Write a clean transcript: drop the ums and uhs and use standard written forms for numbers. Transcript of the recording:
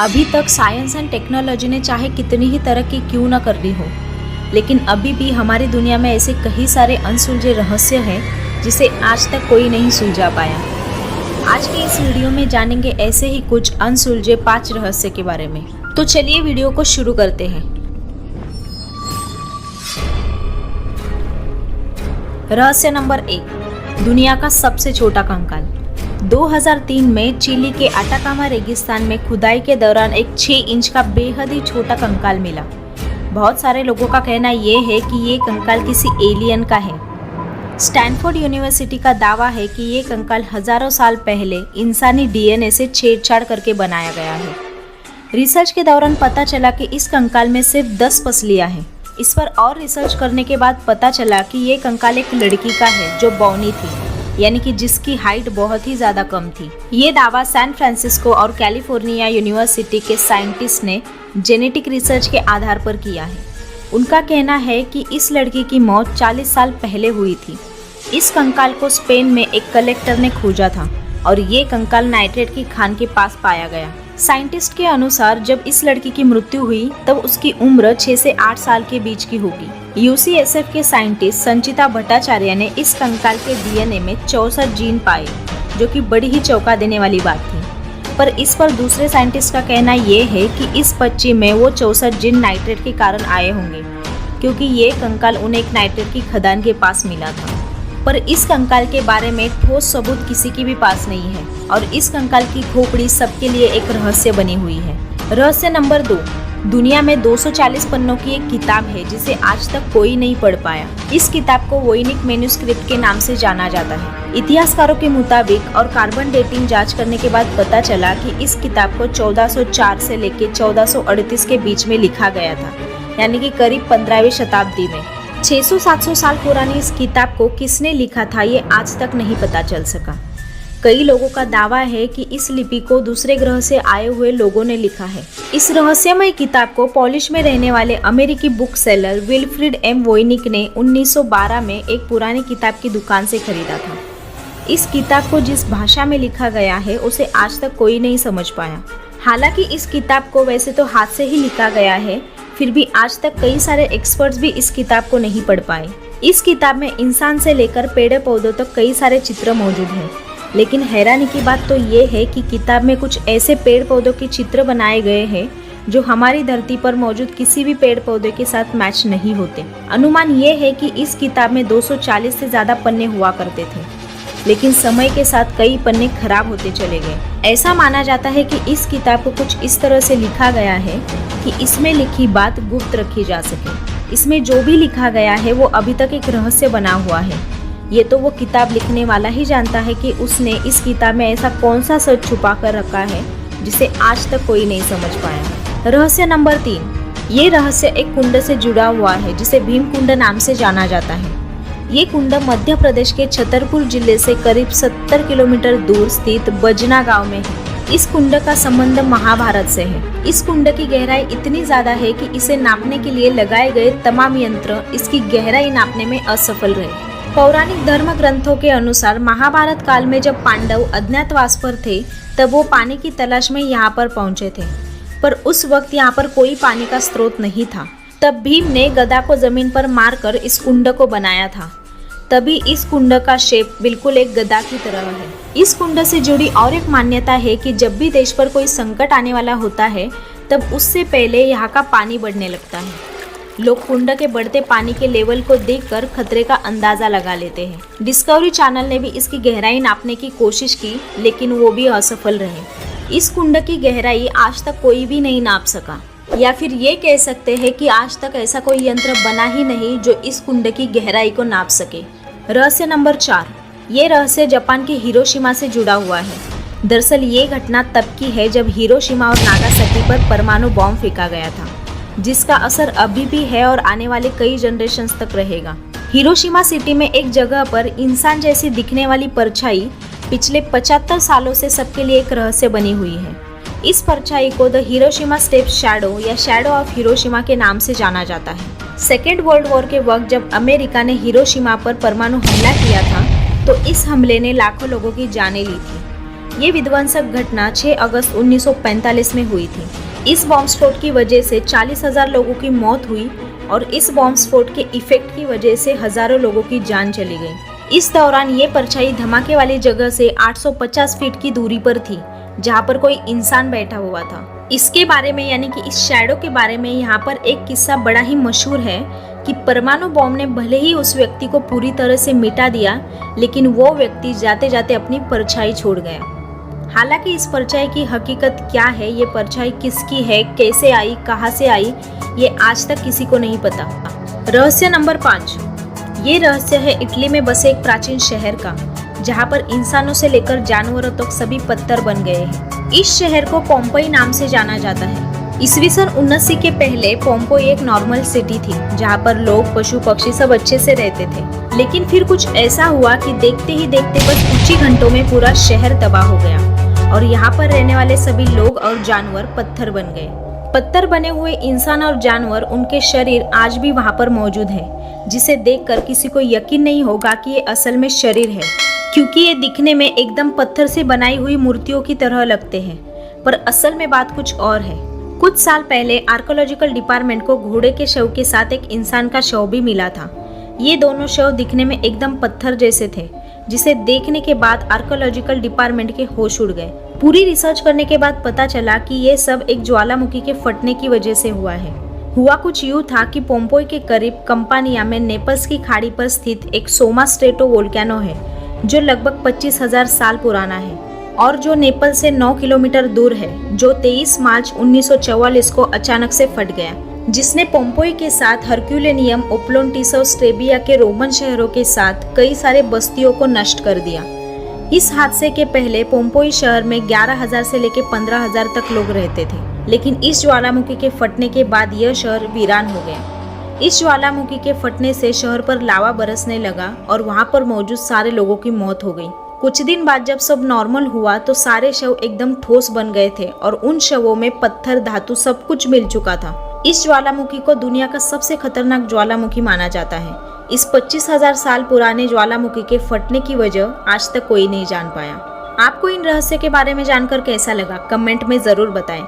अभी तक science and technology ने चाहे कितनी ही तरक्की क्यों न कर ली हो, लेकिन अभी भी हमारी दुनिया में ऐसे कई सारे अनसुलझे रहस्य हैं जिसे आज तक कोई नहीं सुलझा पाया। आज के इस वीडियो में जानेंगे ऐसे ही कुछ अनसुलझे 5 रहस्य के बारे में। तो चलिए वीडियो को शुरू करते हैं। रहस्य नंबर 1, दुनिया का सबसे छोटा कंकाल। 2003 में चिली के अटाकामा रेगिस्तान में खुदाई के दौरान एक 6 इंच का बेहद ही छोटा कंकाल मिला। बहुत सारे लोगों का कहना ये है कि ये कंकाल किसी एलियन का है। स्टैनफोर्ड यूनिवर्सिटी का दावा है कि ये कंकाल हजारों साल पहले इंसानी डीएनए से छेड़छाड़ करके बनाया गया है। रिसर्च के दौरान पता चला कि इस कंकाल में सिर्फ 10 पसलियां हैं। इस पर और रिसर्च करने के बाद पता चला कि ये कंकाल एक लड़की का है जो बौनी थी, यानी कि जिसकी हाइट बहुत ही ज़्यादा कम थी। ये दावा सैन फ्रांसिस्को और कैलिफोर्निया यूनिवर्सिटी के साइंटिस्ट ने जेनेटिक रिसर्च के आधार पर किया है। उनका कहना है कि इस लड़की की मौत 40 साल पहले हुई थी। इस कंकाल को स्पेन में एक कलेक्टर ने खोजा था और ये कंकाल नाइट्रेट की खान के पास पाया गया। साइंटिस्ट के अनुसार जब इस लड़की की मृत्यु हुई तब उसकी उम्र 6 से 8 साल के बीच की होगी। यूसीएसएफ के साइंटिस्ट संचिता भट्टाचार्य ने इस कंकाल के डीएनए में 64 जीन पाए, जो कि बड़ी ही चौंका देने वाली बात थी। पर इस पर दूसरे साइंटिस्ट का कहना ये है कि इस बच्ची में वो 64 जीन नाइट्रेट के कारण आए होंगे, क्योंकि ये कंकाल उन्हें एक नाइट्रेट की खदान के पास मिला था। पर इस कंकाल के बारे में ठोस सबूत किसी के भी पास नहीं है और इस कंकाल की खोपड़ी सबके लिए एक रहस्य बनी हुई है। रहस्य नंबर 2, दुनिया में 240 पन्नों की एक किताब है जिसे आज तक कोई नहीं पढ़ पाया। इस किताब को वोइनिक मैन्युस्क्रिप्ट के नाम से जाना जाता है। इतिहासकारों के मुताबिक और कार्बन डेटिंग जांच करने के बाद पता चला कि इस किताब को 1404 से लेकर 1438 के बीच में लिखा गया था, यानी कि करीब 15वीं शताब्दी में। 600-700 साल पुरानी इस किताब को किसने लिखा था ये आज तक नहीं पता चल सका। कई लोगों का दावा है कि इस लिपि को दूसरे ग्रह से आए हुए लोगों ने लिखा है। इस रहस्यमय किताब को पोलिश में रहने वाले अमेरिकी बुक सेलर विल्फ्रिड एम वोइनिक ने 1912 में एक पुरानी किताब की दुकान से खरीदा था। इस किताब को जिस भाषा में लिखा गया है उसे आज तक कोई नहीं समझ पाया। हालांकि इस किताब को वैसे तो हाथ से ही लिखा गया है, फिर भी आज तक कई सारे एक्सपर्ट्स भी इस किताब को नहीं पढ़ पाए। इस किताब में इंसान से लेकर पेड़ पौधों तक कई सारे चित्र मौजूद हैं, लेकिन हैरानी की बात तो ये है कि किताब में कुछ ऐसे पेड़ पौधों के चित्र बनाए गए हैं जो हमारी धरती पर मौजूद किसी भी पेड़ पौधे के साथ मैच नहीं होते। अनुमान ये है कि इस किताब में 240 से ज्यादा पन्ने हुआ करते थे, लेकिन समय के साथ कई पन्ने खराब होते चले गए। ऐसा माना जाता है कि इस किताब को कुछ इस तरह से लिखा गया है कि इसमें लिखी बात गुप्त रखी जा सके। इसमें जो भी लिखा गया है वो अभी तक एक रहस्य बना हुआ है। ये तो वो किताब लिखने वाला ही जानता है कि उसने इस किताब में ऐसा कौन सा सच छुपा कर रखा है जिसे आज तक कोई नहीं समझ पाया। रहस्य नंबर 3, ये रहस्य एक कुंड से जुड़ा हुआ है जिसे भीम कुंड नाम से जाना जाता है। ये कुंड मध्य प्रदेश के छतरपुर जिले से करीब 70 किलोमीटर दूर स्थित बजना गांव में है। इस कुंड का संबंध महाभारत से है। इस कुंड की गहराई इतनी ज्यादा है कि इसे नापने के लिए लगाए गए तमाम यंत्र इसकी गहराई नापने में असफल रहे। पौराणिक धर्म ग्रंथों के अनुसार महाभारत काल में जब पांडव अज्ञातवास पर थे तब वो पानी की तलाश में यहाँ पर पहुंचे थे, पर उस वक्त यहाँ पर कोई पानी का स्रोत नहीं था। तब भीम ने गदा को जमीन पर मारकर इस कुंड को बनाया था। तभी इस कुंड का शेप बिल्कुल एक गदा की तरह है। इस कुंड से जुड़ी और एक मान्यता है कि जब भी देश पर कोई संकट आने वाला होता है तब उससे पहले यहाँ का पानी बढ़ने लगता है। लोग कुंड के बढ़ते पानी के लेवल को देखकर खतरे का अंदाजा लगा लेते हैं। डिस्कवरी चैनल ने भी इसकी गहराई नापने की कोशिश की, लेकिन वो भी असफल रहे। इस कुंड की गहराई आज तक कोई भी नहीं नाप सका, या फिर ये कह सकते हैं कि आज तक ऐसा कोई यंत्र बना ही नहीं जो इस कुंड की गहराई को नाप सके। रहस्य नंबर 4, ये रहस्य जापान के हिरोशिमा से जुड़ा हुआ है। दरअसल ये घटना तब की है जब हिरोशिमा और नागासाकी पर परमाणु बॉम्ब फेंका गया था, जिसका असर अभी भी है और आने वाले कई जनरेशंस तक रहेगा। हिरोशिमा सिटी में एक जगह पर इंसान जैसी दिखने वाली परछाई पिछले 75 सालों से सबके लिए एक रहस्य बनी हुई है। इस परछाई को द हिरोशिमा स्टेप शैडो या शैडो ऑफ हिरोशिमा के नाम से जाना जाता है। सेकेंड वर्ल्ड वॉर के वक्त जब अमेरिका ने हिरोशिमा पर परमाणु हमला किया था तो इस हमले ने लाखों लोगों की जानें ली थी। ये विध्वंसक घटना 6 अगस्त 1945 में हुई थी। इस बॉम्ब स्फोट की वजह से 40,000 लोगों की मौत हुई और इस बॉम्ब स्फोट के इफेक्ट की वजह से हजारों लोगों की जान चली गई। इस दौरान ये परछाई धमाके वाली जगह से 850 फीट की दूरी पर थी, जहाँ पर कोई इंसान बैठा हुआ था। इसके बारे में यानी कि इस शैडो के बारे में यहाँ पर एक किस्सा बड़ा ही मशहूर है कि परमाणु बॉम्ब ने भले ही उस व्यक्ति को पूरी तरह से मिटा दिया, लेकिन वो व्यक्ति जाते जाते अपनी परछाई छोड़ गया। हालांकि इस परछाई की हकीकत क्या है, ये परछाई किसकी है, कैसे आई, कहाँ से आई, ये आज तक किसी को नहीं पता। रहस्य नंबर 5। ये रहस्य है इटली में बसे एक प्राचीन शहर का, जहाँ पर इंसानों से लेकर जानवरों तक सभी पत्थर बन गए हैं। इस शहर को पोम्पई नाम से जाना जाता है। ईस्वी सन 19 के पहले पोम्पई एक नॉर्मल सिटी थी, जहाँ पर लोग, पशु पक्षी सब अच्छे से रहते थे। लेकिन फिर कुछ ऐसा हुआ कि देखते ही देखते बस कुछ ही घंटों में पूरा शहर तबाह हो गया और यहाँ पर रहने वाले सभी लोग और जानवर पत्थर बन गए। पत्थर बने हुए इंसान और जानवर, उनके शरीर आज भी वहाँ पर मौजूद है, जिसे देखकर किसी को यकीन नहीं होगा कि ये असल में शरीर है, क्योंकि ये दिखने में एकदम पत्थर से बनाई हुई मूर्तियों की तरह लगते हैं। पर असल में बात कुछ और है। कुछ साल पहले आर्कोलॉजिकल डिपार्टमेंट को घोड़े के शव के साथ एक इंसान का शव भी मिला था। ये दोनों शव दिखने में एकदम पत्थर जैसे थे, जिसे देखने के बाद आर्कोलॉजिकल डिपार्टमेंट के होश उड़ गए। पूरी रिसर्च करने के बाद पता चला कि ये सब एक ज्वालामुखी के फटने की वजह से हुआ है। हुआ कुछ यूँ था कि पोम्पई के करीब कंपानिया में नेपल्स की खाड़ी पर स्थित एक सोमा स्ट्रेटो वोल्केनो है, जो लगभग 25,000 साल पुराना है और जो नेपल से 9 किलोमीटर दूर है, जो 23 मार्च 1944 को अचानक से फट गया, जिसने पोम्पई के साथ हरक्यूलेनियम, ओप्लोन्टिसो, स्ट्रेबिया के रोमन शहरों के साथ कई सारे बस्तियों को नष्ट कर दिया। इस हादसे के पहले पोम्पई शहर में 11,000 से लेकर 15,000 तक लोग रहते थे, लेकिन इस ज्वालामुखी के फटने के बाद यह शहर वीरान हो गया। इस ज्वालामुखी के फटने से शहर पर लावा बरसने लगा और वहां पर मौजूद सारे लोगों की मौत हो गई। कुछ दिन बाद जब सब नॉर्मल हुआ तो सारे शव एकदम ठोस बन गए थे और उन शवों में पत्थर, धातु सब कुछ मिल चुका था। इस ज्वालामुखी को दुनिया का सबसे खतरनाक ज्वालामुखी माना जाता है। इस 25,000 साल पुराने ज्वालामुखी के फटने की वजह आज तक कोई नहीं जान पाया। आपको इन रहस्य के बारे में जानकर कैसा लगा, कमेंट में जरूर बताएं।